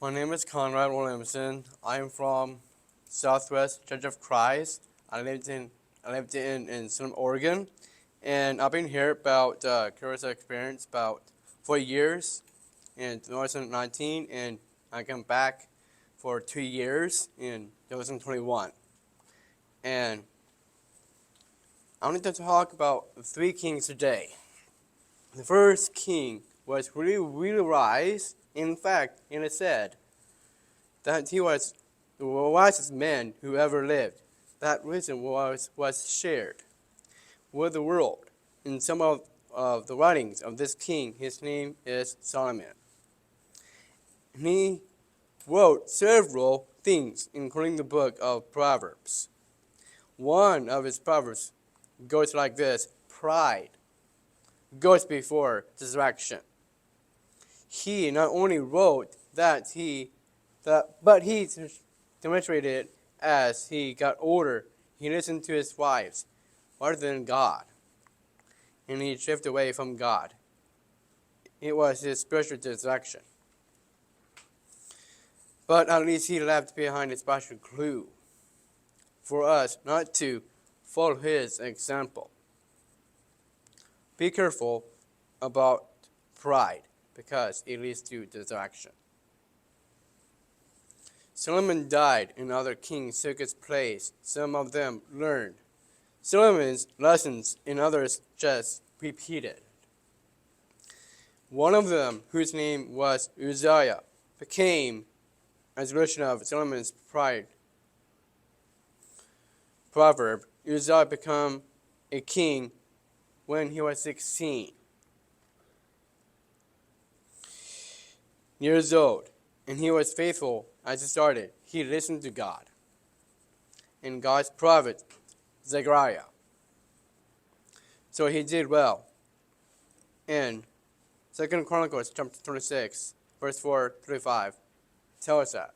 My name is ConradW23. I'm from Southwest Church of Christ. I lived in Salem, Oregon, and I've been here about Curacao experience about 4 years in 2019, and I came back for 2 years in 2021. And I wanted to talk about 3 kings today. The first king was really wise. In fact, it said that he was the wisest man who ever lived. That wisdom was shared with the world. In some of the writings of this king, his name is Solomon. He wrote several things, including the book of Proverbs. One of his proverbs goes like this: pride goes before distraction. He not only wrote but he demonstrated it as he got older. He listened to his wives rather than God, and he drifted away from God. It was his spiritual distraction. But at least he left behind a special clue for us not to follow his example. Be careful about pride, because it leads to distraction. Solomon died and other kings took his place. Some of them learned Solomon's lessons and others just repeated. One of them, whose name was Uzziah, became a solution of Solomon's pride proverb. Uzziah became a king when he was 16 years old, and he was faithful as he started. He listened to God and God's prophet Zechariah. So he did well. And 2 Chronicles chapter 26, verse 4-5 tell us that.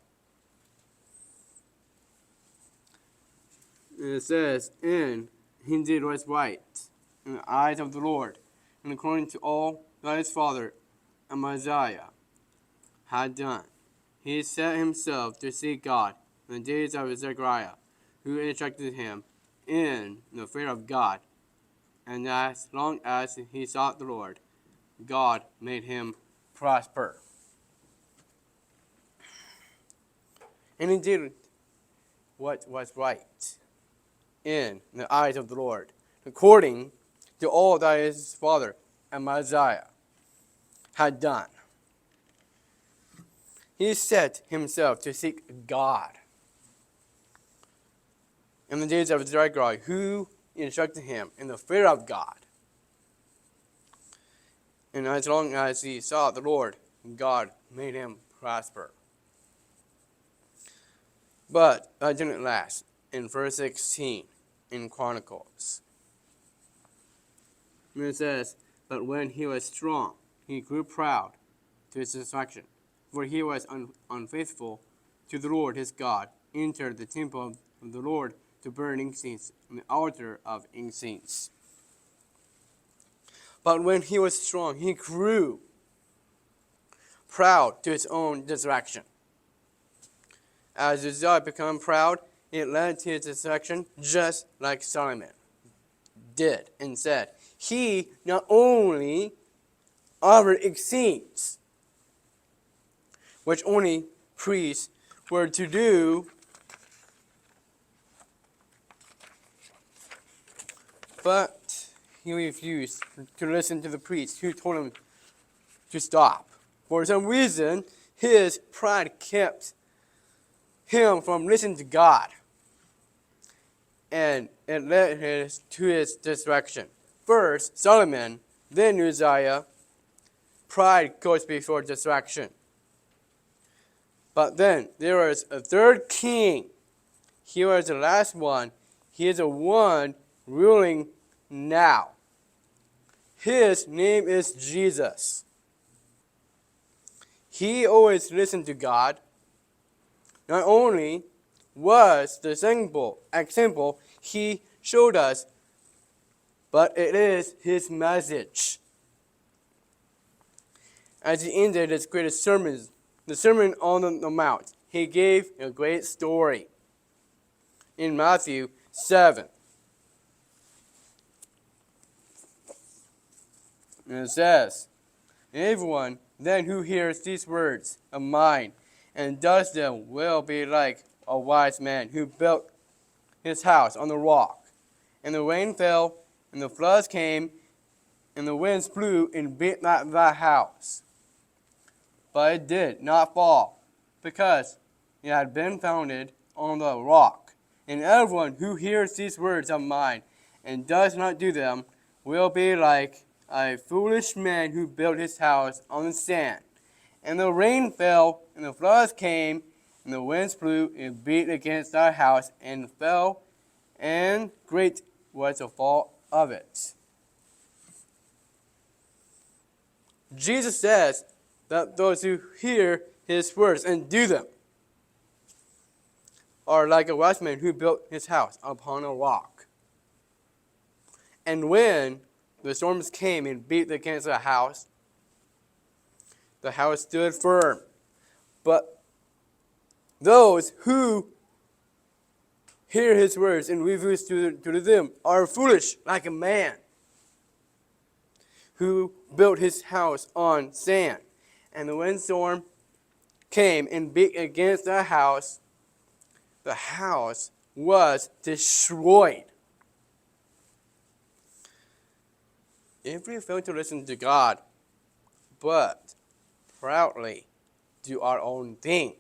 It says, "And he did what is right in the eyes of the Lord, and according to all that his father Amaziah had done. He set himself to seek God in the days of Zechariah, who instructed him in the fear of God. And as long as he sought the Lord, God made him prosper." And he did what was right in the eyes of the Lord, according to all that his father Amaziah had done. He set himself to seek God in the days of Zechariah, who instructed him in the fear of God. And as long as he sought the Lord, God made him prosper. But that didn't last. In verse 16 in Chronicles, it says, "But when he was strong, he grew proud to his destruction. For he was unfaithful to the Lord his God, entered the temple of the Lord to burn incense on the altar of incense. But when he was strong, he grew proud to his own destruction." As Uzziah became proud, it led to his destruction, just like Solomon did and said. He not only offered incense, which only priests were to do, but he refused to listen to the priest who told him to stop. For some reason, his pride kept him from listening to God, and it led to his destruction. First Solomon, then Uzziah. Pride goes before distraction. But then there was a third king. He was the last one. He is the one ruling now. His name is Jesus. He always listened to God. Not only was the example he showed us, but it is his message. As he ended his greatest sermons the Sermon on the Mount, he gave a great story in Matthew 7. And it says, everyone then who hears these words of mine and does them will be like a wise man who built his house on the rock. And the rain fell, and the floods came, and the winds blew and beat that house. But it did not fall, because it had been founded on the rock. And everyone who hears these words of mine and does not do them will be like a foolish man who built his house on the sand. And the rain fell, and the floods came, and the winds blew and beat against that house, and fell, and great was the fall of it. Jesus says that those who hear his words and do them are like a wise man who built his house upon a rock. And when the storms came and beat against the house stood firm. But those who hear his words and refuse to do them are foolish, like a man who built his house on sand. And the windstorm came and beat against the house was destroyed. If we fail to listen to God, but proudly do our own thing,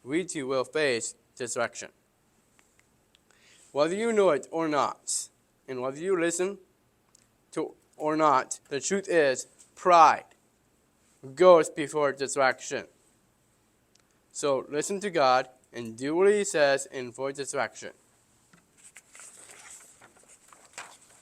we too will face destruction. Whether you know it or not, and whether you listen to or not, the truth is pride goes before destruction. So listen to God and do what he says and avoid distraction.